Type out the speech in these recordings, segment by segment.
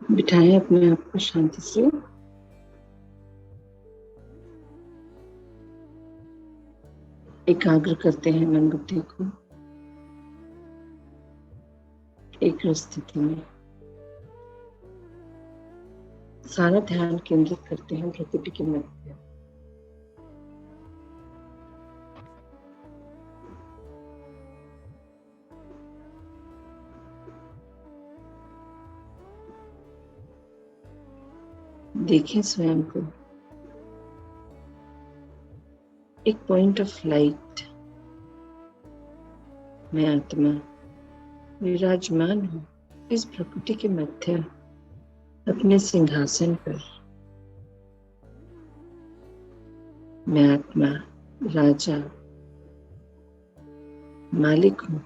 बिठाएं अपने आप को शांति से। एकाग्र करते हैं मन बुद्धि को एक स्थिति में। सारा ध्यान केंद्रित करते हैं प्रकृति के मध्य। देखें स्वयं को एक पॉइंट ऑफ लाइट। मैं आत्मा विराजमान हूँ इस प्रकृति के मध्य अपने सिंहासन पर। मैं आत्मा राजा मालिक हूँ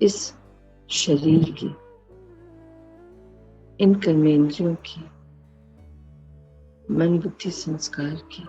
इस शरीर की, इन कर्मेंद्रियों की, मन बुद्धि संस्कार की।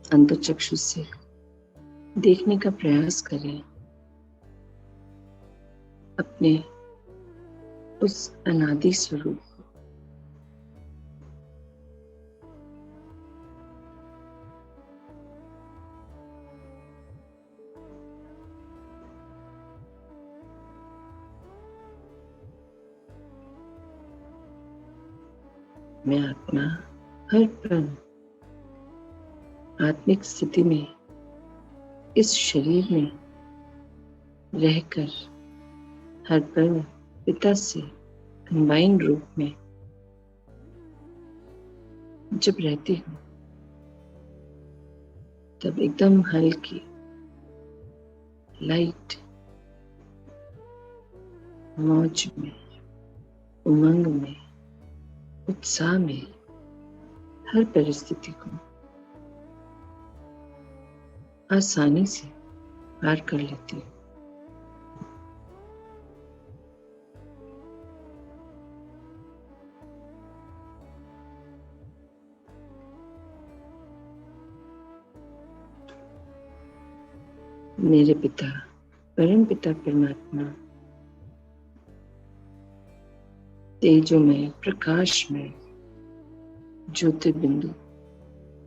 अंतःचक्षु से देखने का प्रयास करें अपने उस अनादि स्वरूप को। मैं आत्मा हर पल आत्मिक स्थिति में इस शरीर में रहकर हर पल पिता से कंबाइंड रूप में जब रहती हूँ तब एकदम हल्की लाइट मौज में, उमंग में, उत्साह में हर परिस्थिति को आसानी से पार कर लेती हूँ। मेरे पिता परम पिता परमात्मा तेजोमय प्रकाशमय ज्योतिर्बिंदु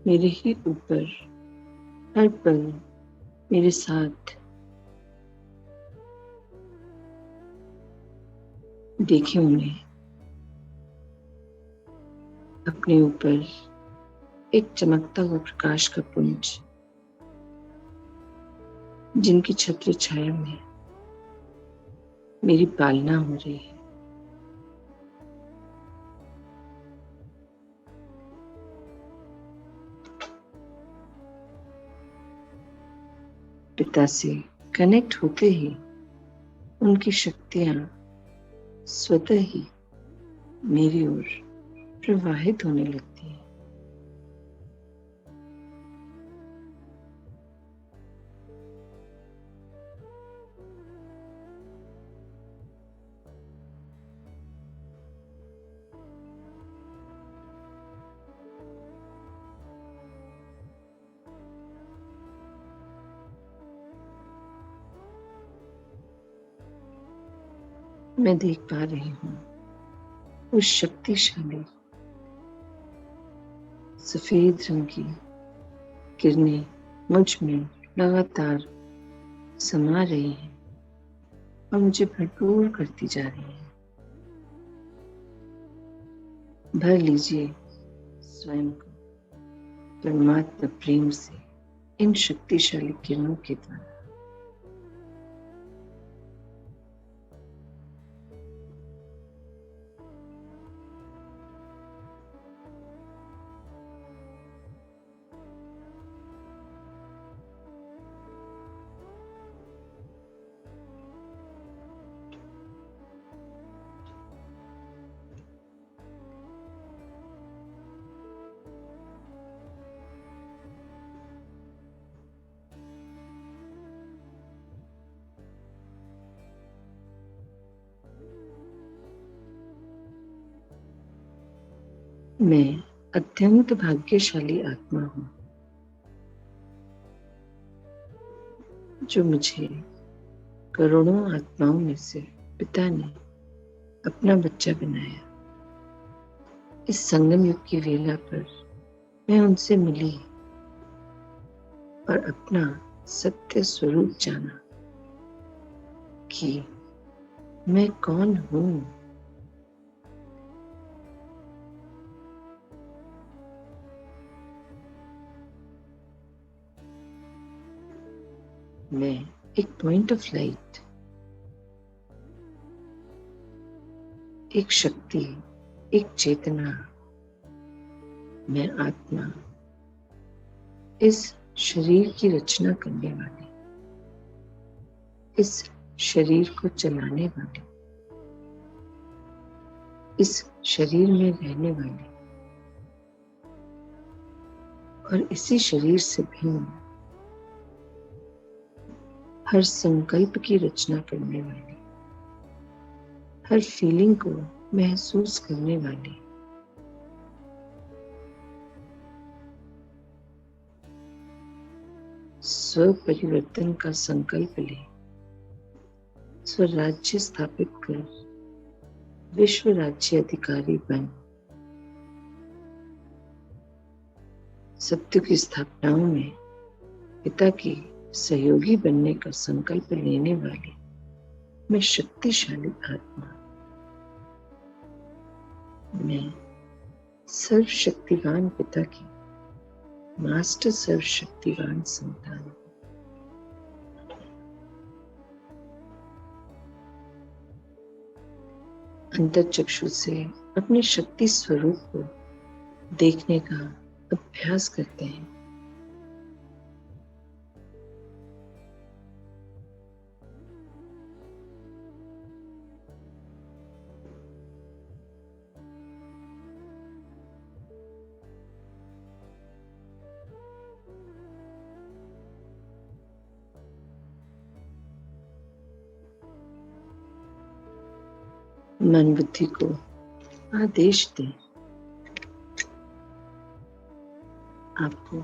मेरे ही ऊपर हर पल मेरे साथ। देखें उन्हें अपने ऊपर एक चमकता हुआ प्रकाश का पुंज, जिनकी छत्र छाया में मेरी पालना हो रही है। पिता से कनेक्ट होते ही उनकी शक्तियां स्वतः ही मेरी ओर प्रवाहित होने लगती है। मैं देख पा रही हूँ उस शक्तिशाली सफेद रंग की किरणें मुझ में लगातार समा रही हैं और मुझे भरपूर करती जा रही हैं। भर लीजिए स्वयं को परमात्मा प्रेम से इन शक्तिशाली किरणों के द्वारा। मैं अत्यंत भाग्यशाली आत्मा हूँ जो मुझे करोड़ों आत्माओं में से पिता ने अपना बच्चा बनाया। इस संगम युग की वेला पर मैं उनसे मिली और अपना सत्य स्वरूप जाना कि मैं कौन हूँ। मैं एक पॉइंट ऑफ लाइट, एक शक्ति, एक चेतना, मैं आत्मा, इस शरीर की रचना करने वाली, इस शरीर को चलाने वाली, इस शरीर में रहने वाली और इसी शरीर से भिन्न हर संकल्प की रचना करने वाली, हर फीलिंग को महसूस करने वाली, स्व परिवर्तन का संकल्प ले स्वराज्य स्थापित कर विश्व राज्य अधिकारी बन सत्य की स्थापनाओं में पिता की सहयोगी बनने का संकल्प लेने वाली मैं शक्तिशाली आत्मा, मैं सर्वशक्तिवान पिता की मास्टर सर्वशक्तिवान संतान। अंतर्चक्षु से अपने शक्ति स्वरूप को देखने का अभ्यास करते हैं। मन बुद्धि को आदेश दें आपको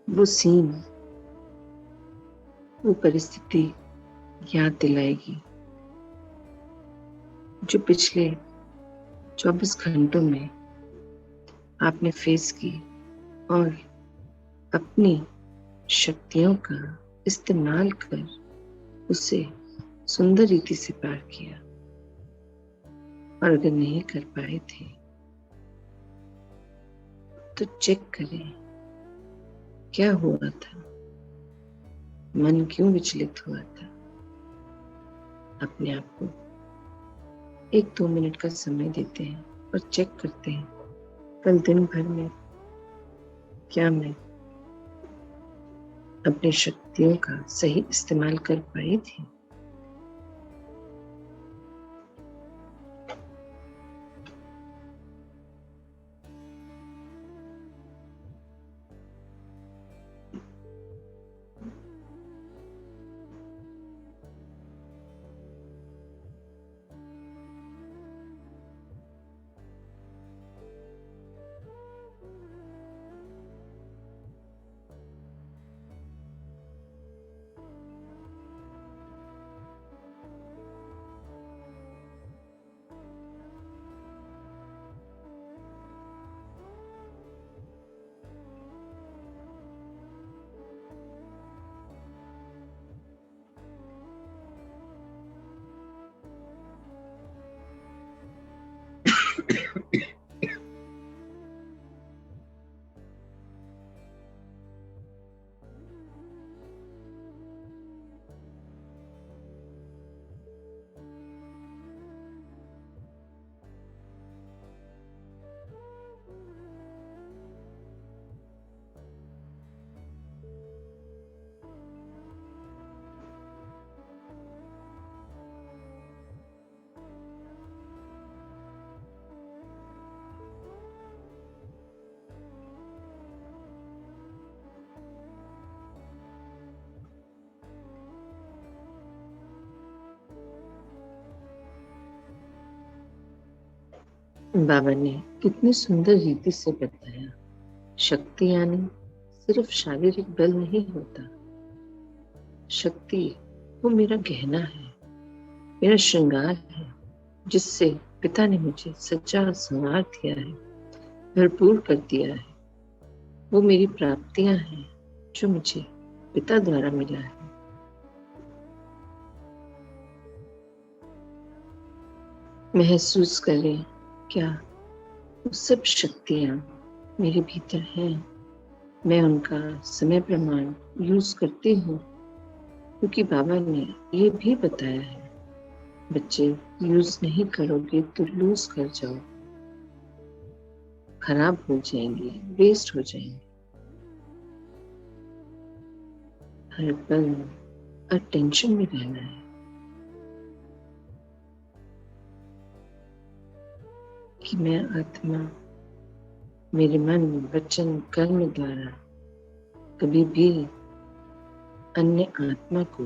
वो सीन, वो परिस्थिति याद दिलाएगी जो पिछले 24 घंटों में आपने फेस की और अपनी शक्तियों का इस्तेमाल कर उसे सुंदर रीति से पार किया। और अगर नहीं कर पाए थे तो चेक करें क्या हुआ था, मन क्यों विचलित हुआ था। अपने आप को 1-2 मिनट का समय देते हैं और चेक करते हैं कल दिन भर में क्या मैं अपनी शक्तियों का सही इस्तेमाल कर पाई थी। बाबा ने कितनी सुंदर रीति से बताया, शक्ति यानी सिर्फ शारीरिक बल नहीं होता। शक्ति वो मेरा गहना है, मेरा श्रृंगार है, जिससे पिता ने मुझे सच्चा संवार दिया है, भरपूर कर दिया है। वो मेरी प्राप्तियां हैं जो मुझे पिता द्वारा मिला है। महसूस करें, क्या वो सब शक्तियां मेरे भीतर हैं। मैं उनका समय प्रमाण यूज करती हूँ, क्योंकि बाबा ने ये भी बताया है, बच्चे यूज नहीं करोगे तो लूज कर जाओ, खराब हो जाएंगे, वेस्ट हो जाएंगे। हर पल अटेंशन में रहना है कि मैं आत्मा मेरे मन, वचन, कर्म द्वारा कभी भी अन्य आत्मा को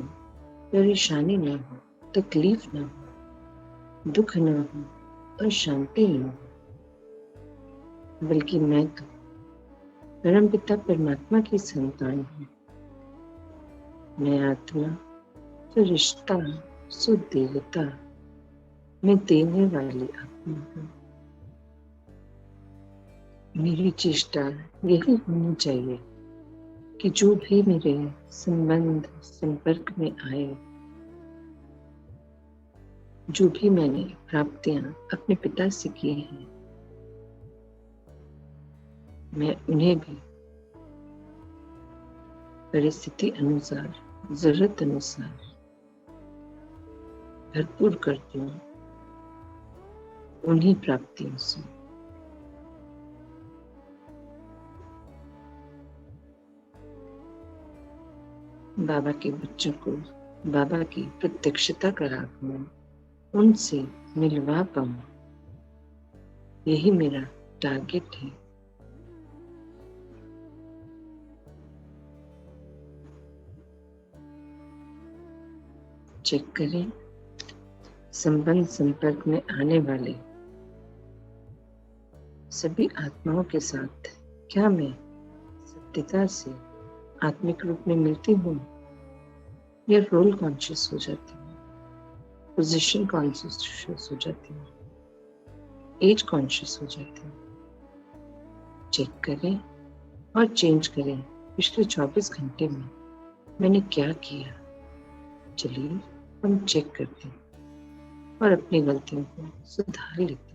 परेशानी न हो, तकलीफ न हो, दुख न हो और शांति न हो, बल्कि मैं तो परमपिता परमात्मा की संतान हूँ। मैं आत्मा जो रिश्ता, सुदेवता में देने वाली आत्मा हूँ। मेरी चेष्टा यही होनी चाहिए कि जो भी मेरे संबंध, संपर्क में आए, जो भी मैंने प्राप्तियां अपने पिता से की हैं, मैं उन्हें भी परिस्थिति अनुसार, जरूरत अनुसार भरपूर करती हूँ उन्हीं प्राप्तियों से। बाबा के बच्चों को बाबा की प्रत्यक्षता करा पाऊं, उनसे मिलवा पाऊं, यही मेरा टारगेट है। चेक करें, संबंध संपर्क में आने वाले सभी आत्माओं के साथ क्या मैं सत्यता से आत्मिक रूप में मिलती हूँ, या रोल कॉन्शियस हो जाती हूँ, पोजीशन कॉन्शियस हो जाती हूँ, एज कॉन्शियस हो जाती हूँ। चेक करें और चेंज करें, पिछले 24 घंटे में मैंने क्या किया। चलिए हम चेक करते हैं और अपनी गलतियों को सुधार लेते हैं।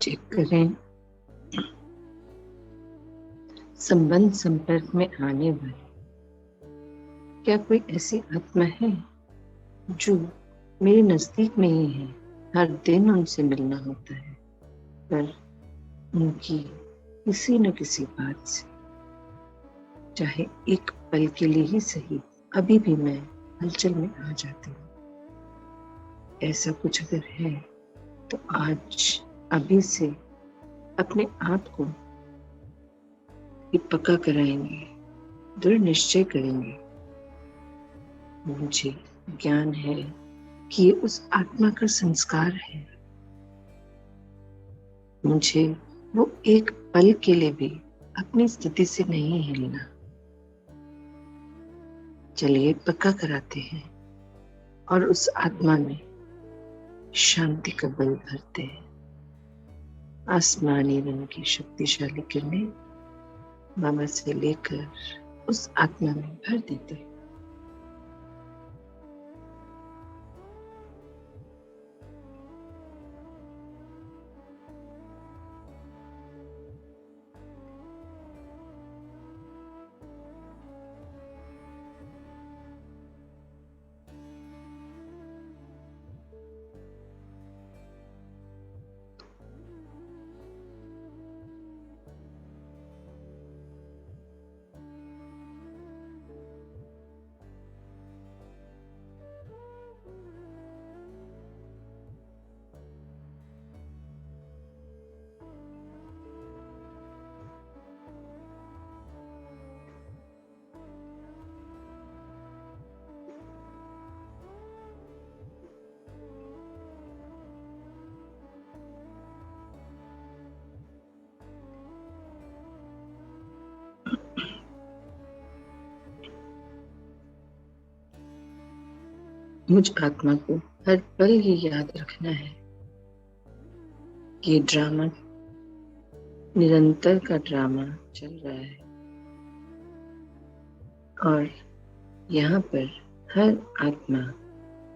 चेक करें, संबंध संपर्क में आने वाली क्या कोई ऐसी आत्मा है जो मेरे नजदीक में ही है, हर दिन उनसे मिलना होता है, पर उनकी किसी न किसी बात से, चाहे एक पल के लिए ही सही, अभी भी मैं हलचल में आ जाती हूँ। ऐसा कुछ अगर है तो आज, अभी से अपने आप को ये पक्का कराएंगे, दृढ़ निश्चय करेंगे, मुझे ज्ञान है कि ये उस आत्मा का संस्कार है, मुझे वो एक पल के लिए भी अपनी स्थिति से नहीं हिलना। चलिए पक्का कराते हैं और उस आत्मा में शांति का बल भरते हैं। आसमानी रंग की शक्तिशाली किरणें बाबा से लेकर उस आत्मा में भर देते हैं। मुझ आत्मा को हर पल ये याद रखना है कि ये ड्रामा निरंतर का ड्रामा चल रहा है और यहाँ पर हर आत्मा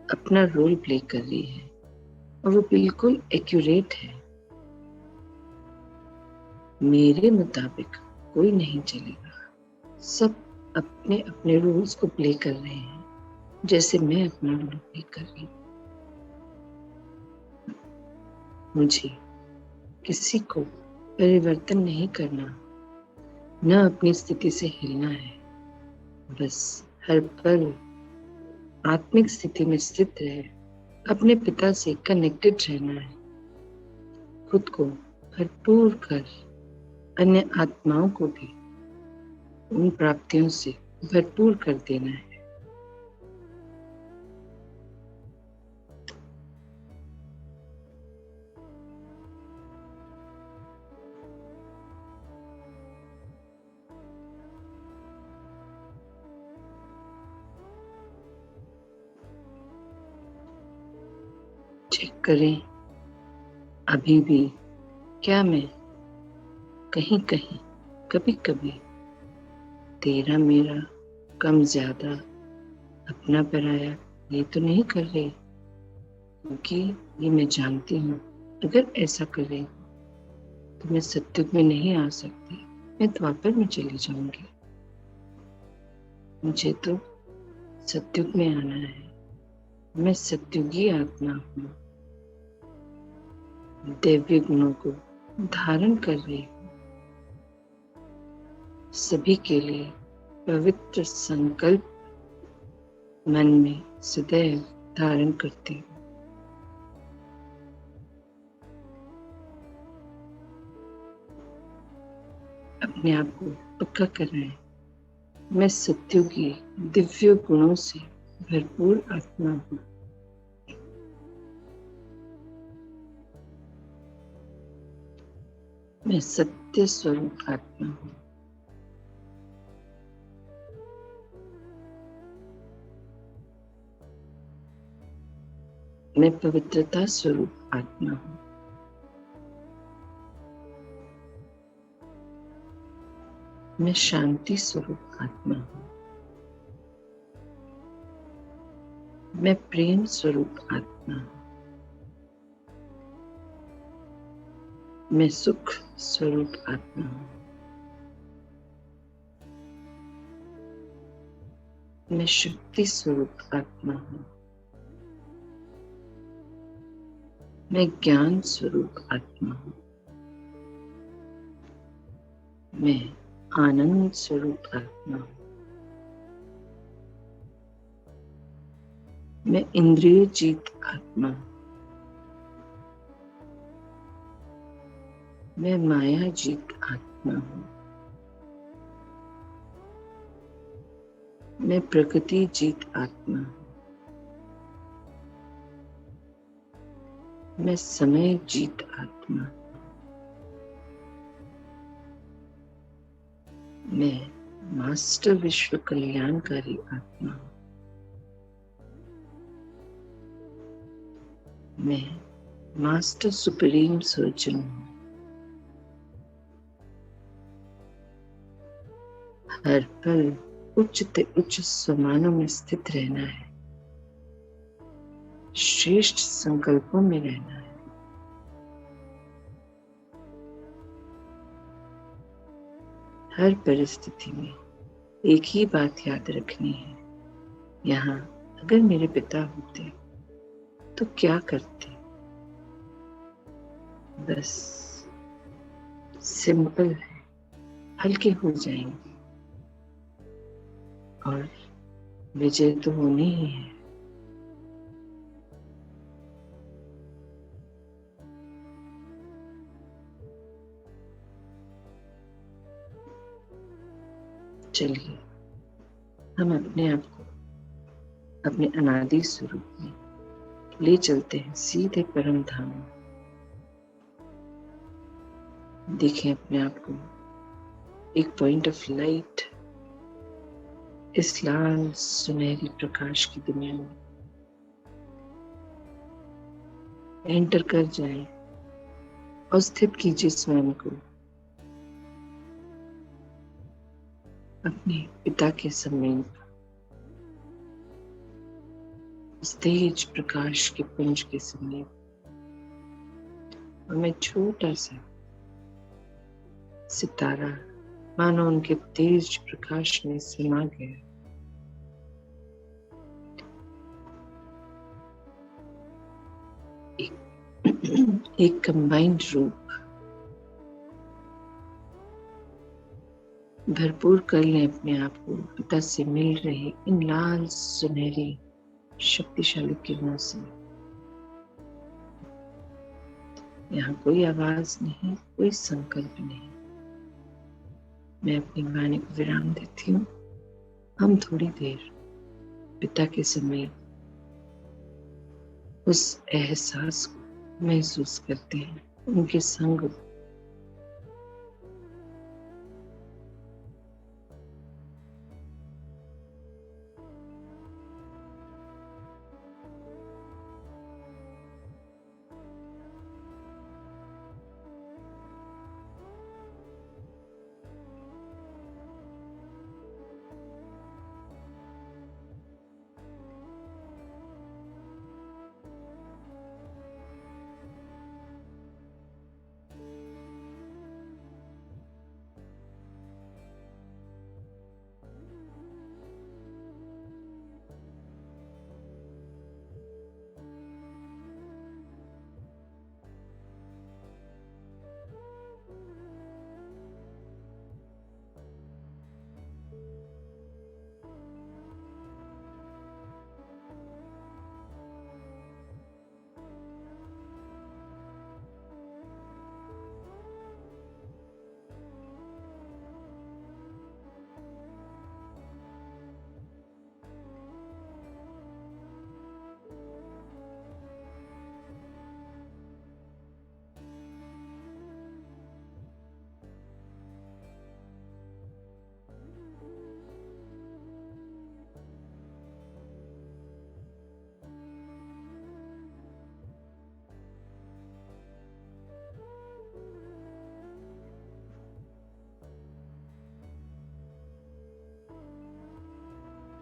अपना रोल प्ले कर रही है और वो बिल्कुल एक्यूरेट है। मेरे मुताबिक कोई नहीं चलेगा। सब अपने अपने रोल्स को प्ले कर रहे हैं जैसे मैं अपना रोल प्ले कर रही हूँ। मुझे किसी को परिवर्तन नहीं करना, न अपनी स्थिति से हिलना है। बस हर पल आत्मिक स्थिति में स्थित रहे, अपने पिता से कनेक्टेड रहना है, खुद को भरपूर कर अन्य आत्माओं को भी उन प्राप्तियों से भरपूर कर देना है। चेक करें अभी भी क्या मैं कहीं कहीं कभी कभी तेरा मेरा कम ज्यादा अपना पराया ये तो नहीं कर रही, क्योंकि ये मैं जानती हूँ अगर ऐसा करे तो मैं सत्युग में नहीं आ सकती, मैं द्वापर में चली जाऊंगी। मुझे तो सत्युग में आना है। मैं सत्युगी आत्मा हूँ, दिव्य गुणों को धारण कर रही हूँ। सभी के लिए पवित्र संकल्प मन में सदैव धारण करती हूँ। अपने आप को पक्का कर रहे हैं, मैं सत्युगी दिव्य गुणों से भरपूर आत्मा हूँ। मैं सत्य स्वरूप आत्मा हूँ। मैं पवित्रता स्वरूप आत्मा हूँ। मैं शांति स्वरूप आत्मा हूँ। मैं प्रेम स्वरूप आत्मा हूँ। मैं सुख स्वरूप आत्मा हूँ। मैं शक्ति स्वरूप आत्मा हूँ। मैं ज्ञान स्वरूप आत्मा हूँ। मैं आनंद स्वरूप आत्मा हूँ। मैं इंद्रिय जीत आत्मा हूँ। मैं माया जीत आत्मा हूँ। मैं प्रकृति जीत आत्मा हूँ। मैं समय जीत आत्मा हूँ। मैं मास्टर विश्व कल्याणकारी आत्मा हूँ। मैं मास्टर सुप्रीम सर्जन हूँ। हर पल उच्च से उच्च समानों में स्थित रहना है। श्रेष्ठ संकल्पों में रहना है। हर परिस्थिति में एक ही बात याद रखनी है। यहाँ अगर मेरे पिता होते तो क्या करते? बस सिंपल है, हल्के हो जाएंगे और विजय तो होनी ही है। चलिए हम अपने आप को अपने अनादि स्वरूप में ले चलते हैं, सीधे परम धाम में। देखें अपने आप को एक पॉइंट ऑफ लाइट, इस लाल सुनहरी प्रकाश की दुनिया में एंटर कर जाए और स्थित कीजिए स्वयं को अपने पिता के समीप, इस तेज प्रकाश के पुंज के समीप। और मैं छोटा सा सितारा मानो उनके तेज प्रकाश में समा गया। एक कंबाइंड रूप भरपूर कर लें अपने आप को पिता से मिल रहे इन लाल सुनहरी शक्तिशाली किरणों से। यहाँ कोई आवाज नहीं, कोई संकल्प नहीं। मैं अपनी वाणी को विराम देती हूँ। हम थोड़ी देर पिता के समय उस एहसास को महसूस करते हैं, उनके संग।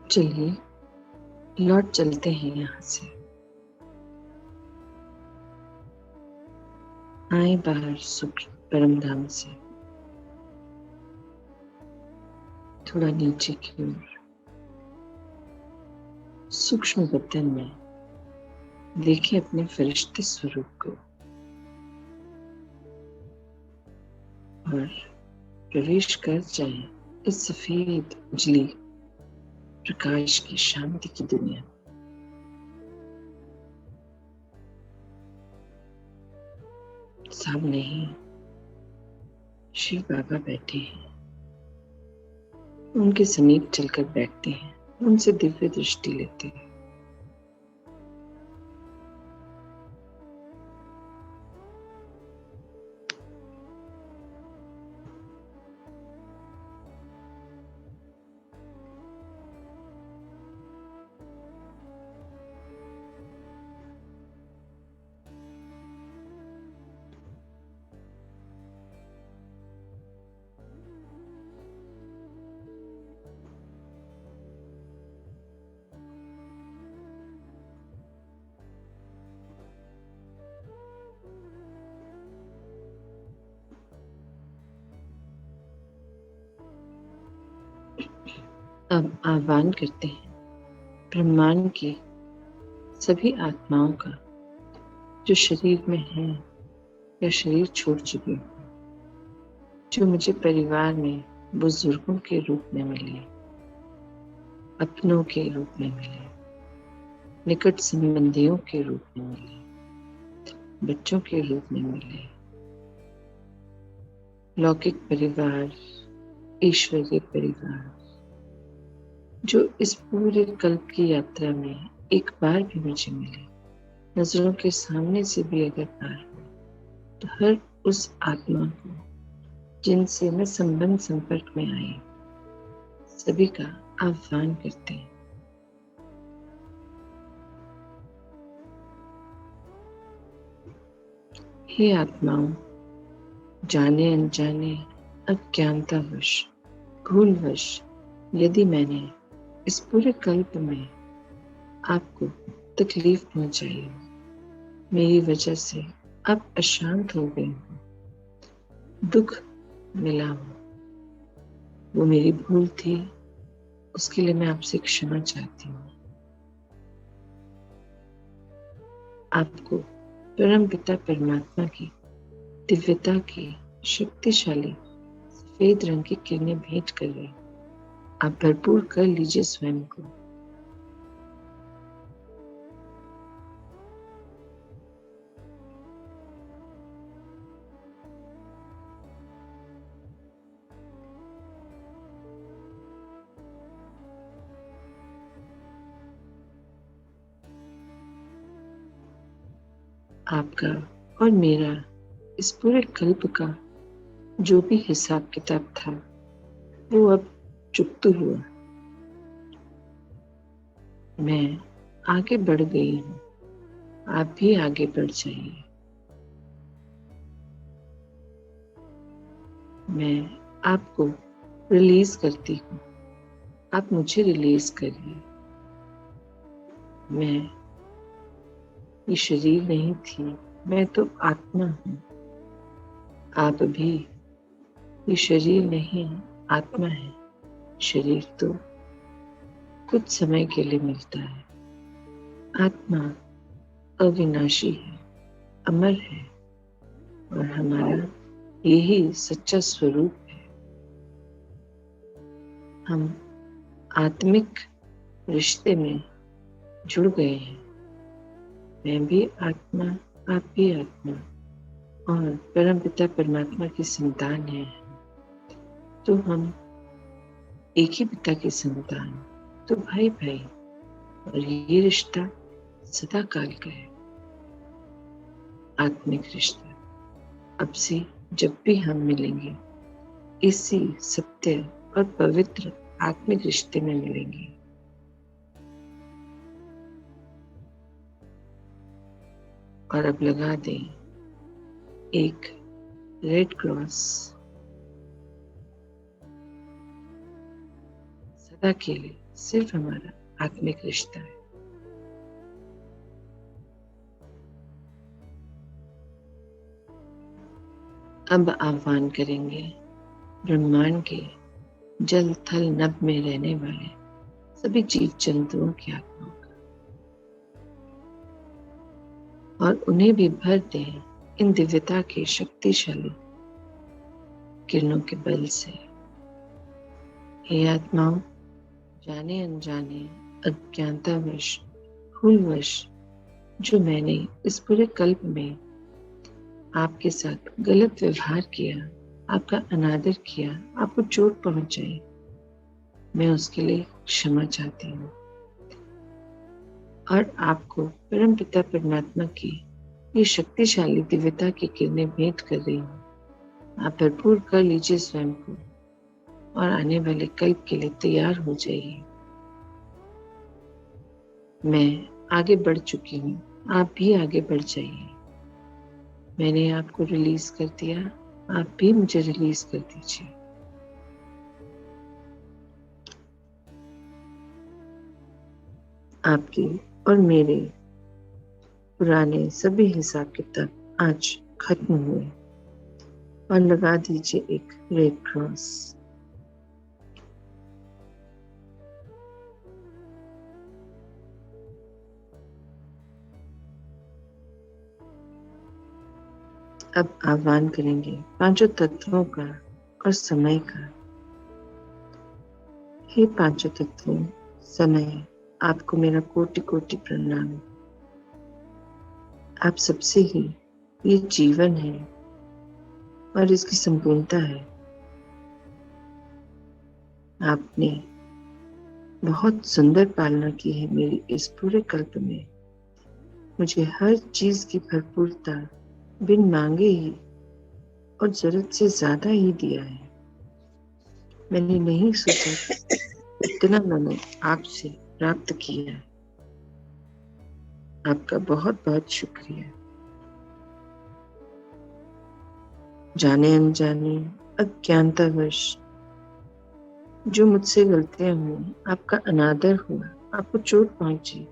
चलिए लौट चलते हैं यहाँ से। आए बाहर सुख परम धाम से, थोड़ा नीचे की ओर सूक्ष्म बदन में देखिए अपने फरिश्ते स्वरूप को और प्रवेश कर जाए इस सफेद उजली प्रकाश की शांति की दुनिया। सामने ही शिव बाबा बैठे हैं, उनके समीप चलकर बैठते हैं, उनसे दिव्य दृष्टि लेते हैं। अब आह्वान करते हैं ब्रह्मांड की सभी आत्माओं का, जो शरीर में है या शरीर छोड़ चुके हैं, जो मुझे परिवार में बुजुर्गों के रूप में मिले, अपनों के रूप में मिले, निकट संबंधियों के रूप में मिले, बच्चों के रूप में मिले, लौकिक परिवार, ईश्वरीय परिवार, जो इस पूरे कल्प की यात्रा में एक बार भी मुझे मिले, नजरों के सामने से भी अगर पार हो, तो हर उस आत्मा को जिनसे मैं संबंध संपर्क में आई, सभी का आह्वान करते हैं। हे आत्माओं, जाने अनजाने, अज्ञानतावश, भूलवश यदि मैंने इस पूरे कल्प में आपको तकलीफ पहुंचाई हो, मेरी वजह से आप अशांत हो गए हो, दुख मिला हो, वो मेरी भूल थी, उसके लिए मैं आपसे क्षमा चाहती हूँ। आपको परम पिता परमात्मा की दिव्यता की शक्तिशाली सफेद रंग की किरणें भेंट कर रही, आप भरपूर कर लीजिए स्वयं को। आपका और मेरा इस पूरे कल्प का जो भी हिसाब किताब था, वो अब चुकता हुआ। मैं आगे बढ़ गई हूँ, आप भी आगे बढ़ जाइए। मैं आपको रिलीज करती हूँ, आप मुझे रिलीज करिए। मैं ये शरीर नहीं थी, मैं तो आत्मा हूँ। आप भी ये शरीर नहीं, आत्मा है। शरीर तो कुछ समय के लिए मिलता है, आत्मा अविनाशी है, अमर है, और हमारा यही सच्चा स्वरूप है। हम आत्मिक रिश्ते में जुड़ गए हैं। मैं भी आत्मा, आप भी आत्मा, और परम पिता परमात्मा की संतान है। तो हम एक ही पिता की संतान, तो भाई भाई, और ये रिश्ता सदा काल का है, आत्मिक रिश्ता। अब से जब भी हम मिलेंगे, इसी सत्य और पवित्र आत्मिक रिश्ते में मिलेंगे। और अब लगा दें एक रेड क्रॉस, सदा के लिए सिर्फ हमारा आत्मिक रिश्ता है। अब आह्वान करेंगे ब्रह्मांड के जल थल नभ में रहने वाले सभी जीव जंतुओं की आत्माओं का, और उन्हें भी भर दें इन दिव्यता के शक्तिशाली किरणों के बल से। हे आत्माओं, जाने अनजाने, अज्ञानतावश, भूलवश जो मैंने इस पूरे कल्प में आपके साथ गलत व्यवहार किया, आपका अनादर किया, आपको चोट पहुंचाई, मैं उसके लिए क्षमा चाहती हूँ और आपको परम पिता परमात्मा की ये शक्तिशाली दिव्यता की किरणें भेंट कर रही हूँ। आप भरपूर कर लीजिए स्वयं को और आने वाले कल्प के लिए तैयार हो जाइए। मैं आगे बढ़ चुकी हूँ, आप भी आगे बढ़ जाइए। मैंने आपको रिलीज कर दिया, आप भी मुझे रिलीज कर दीजिए। आपकी और मेरे पुराने सभी हिसाब किताब आज खत्म हुए और लगा दीजिए एक रेड क्रॉस। अब आह्वान करेंगे पांचों तत्वों का और समय का। हे पांचों तत्वों, समय, आपको मेरा कोटि कोटि प्रणाम। आप सबसे ही ये जीवन है और इसकी संपूर्णता है। आपने बहुत सुंदर पालना की है मेरी इस पूरे कल्प में। मुझे हर चीज की भरपूरता बिन मांगे ही और जरूरत से ज्यादा ही दिया है। मैंने नहीं सोचा कि इतना मैंने आपसे प्राप्त किया है। आपका बहुत बहुत शुक्रिया। जाने अनजाने अज्ञानतावश जो मुझसे गलतियां हुई, आपका अनादर हुआ, आपको चोट पहुंची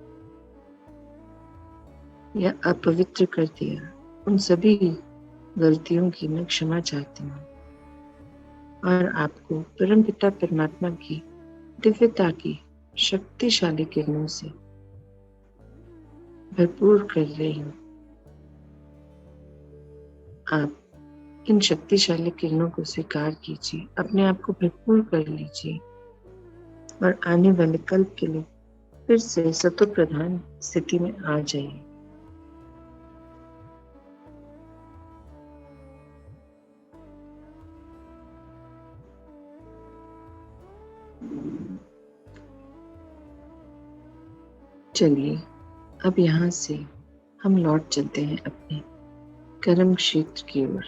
या अपवित्र कर दिया, उन सभी गलतियों की मैं क्षमा चाहती हूँ और आपको परमपिता परमात्मा की दिव्यता की शक्तिशाली किरणों से भरपूर कर रही हूँ। आप इन शक्तिशाली किरणों को स्वीकार कीजिए, अपने आप को भरपूर कर लीजिए और आने वाले कल्प के लिए फिर से सतो प्रधान स्थिति में आ जाइए। चलिए अब यहाँ से हम लौट चलते हैं अपने कर्म क्षेत्र की ओर।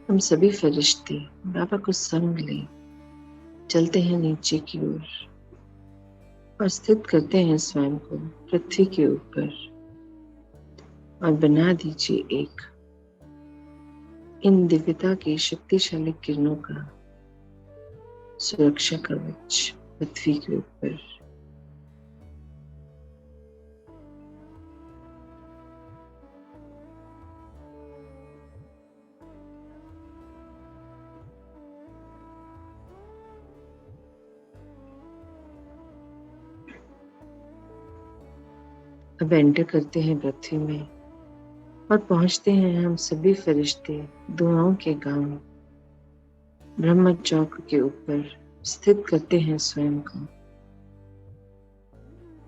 हम सभी फरिश्ते बाबा को संग ले चलते हैं नीचे की ओर और स्थित करते हैं स्वयं को पृथ्वी के ऊपर और बना दीजिए एक इन दिव्यता की शक्तिशाली किरणों का सुरक्षा कवच पृथ्वी के ऊपर। अब एंटर करते हैं पृथ्वी में और पहुंचते हैं हम सभी फरिश्ते दुआओं के गांव ब्रह्म चौक के ऊपर स्थित करते हैं स्वयं को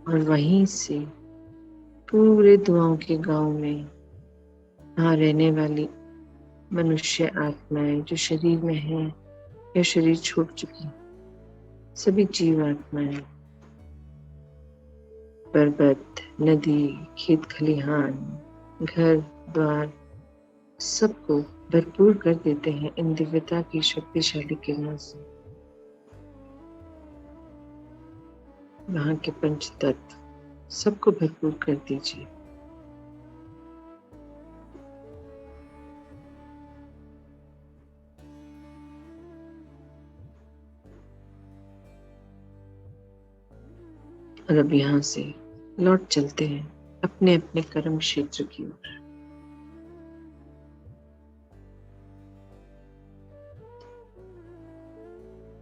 और वहीं से पूरे दुआओं के गांव में वहां रहने वाली मनुष्य आत्माएं जो शरीर में हैं या शरीर छोड़ चुकी, सभी जीव आत्माएं, पर्वत, नदी, खेत खलिहान, घर द्वार सबको भरपूर कर देते हैं इन दिव्यता की शक्तिशाली किरणों से। वहां के पंच तत्व सबको भरपूर कर दीजिए। और अब यहाँ से लौट चलते हैं अपने अपने कर्म क्षेत्र की ओर।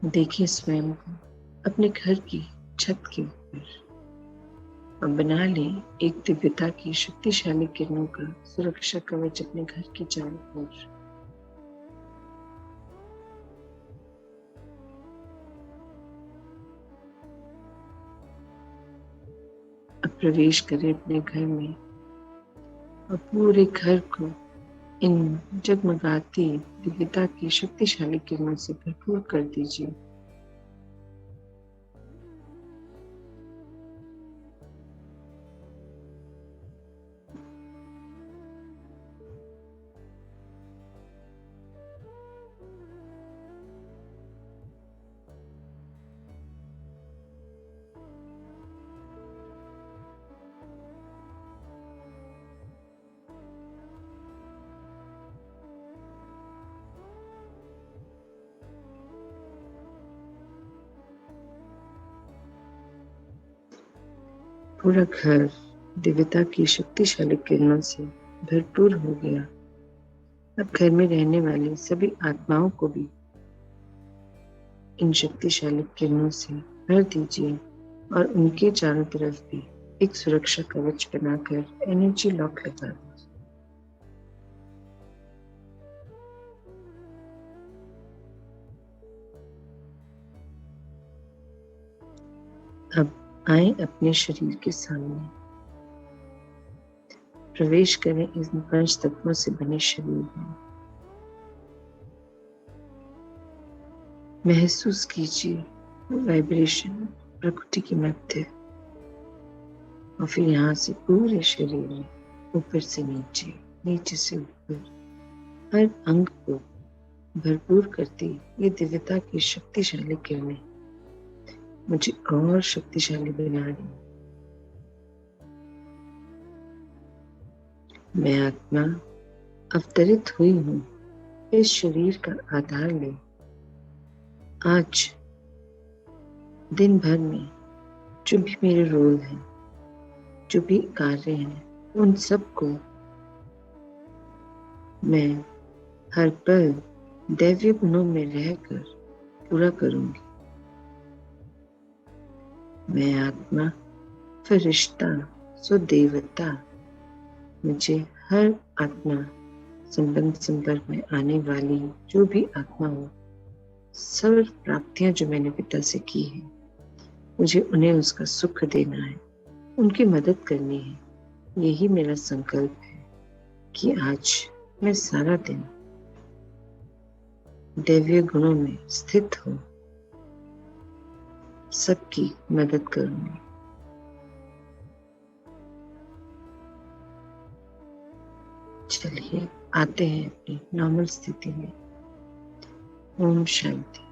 देखिए स्वयं को अपने घर की छत के ऊपर और बना ले एक दिव्यता की शक्तिशाली किरणों का सुरक्षा कवच अपने घर की चारों ओर। अब प्रवेश करें अपने घर में और पूरे घर को इन जगमगाती दिव्यता की शक्तिशाली किरणों से भरपूर कर दीजिए। पूरा घर दिव्यता की शक्तिशाली किरणों से भरपूर हो गया। अब घर में रहने वाली सभी आत्माओं को भी इन शक्तिशाली किरणों से भर दीजिए और उनके चारों तरफ भी एक सुरक्षा कवच बनाकर एनर्जी लॉक लगा दीजिए। अब आए अपने शरीर के सामने, प्रवेश करें इन पंच तत्वों से बने शरीर में। महसूस कीजिए वाइब्रेशन प्रकृति की मध्य, और फिर यहाँ से पूरे शरीर में ऊपर से नीचे, नीचे से ऊपर, हर अंग को भरपूर करती ये दिव्यता की शक्तिशाली किरणें मुझे और शक्तिशाली बना रही। मैं आत्मा अवतरित हुई हूँ, इस शरीर का आधार ले। आज दिन भर में जो भी मेरे रोल हैं, जो भी कार्य हैं, उन सबको मैं हर पल दैवीय गुणों में रहकर पूरा करूंगी। मैं आत्मा फरिश्ता सुदेवता, मुझे हर आत्मा संपर्क में आने वाली जो भी आत्मा हो, सर्व प्राप्तियां जो मैंने पिता से की है, मुझे उन्हें उसका सुख देना है, उनकी मदद करनी है। यही मेरा संकल्प है कि आज मैं सारा दिन दैवीय गुणों में स्थित हो सबकी मदद करूंगी। चलिए आते हैं अपनी नॉर्मल स्थिति में। ओम शांति।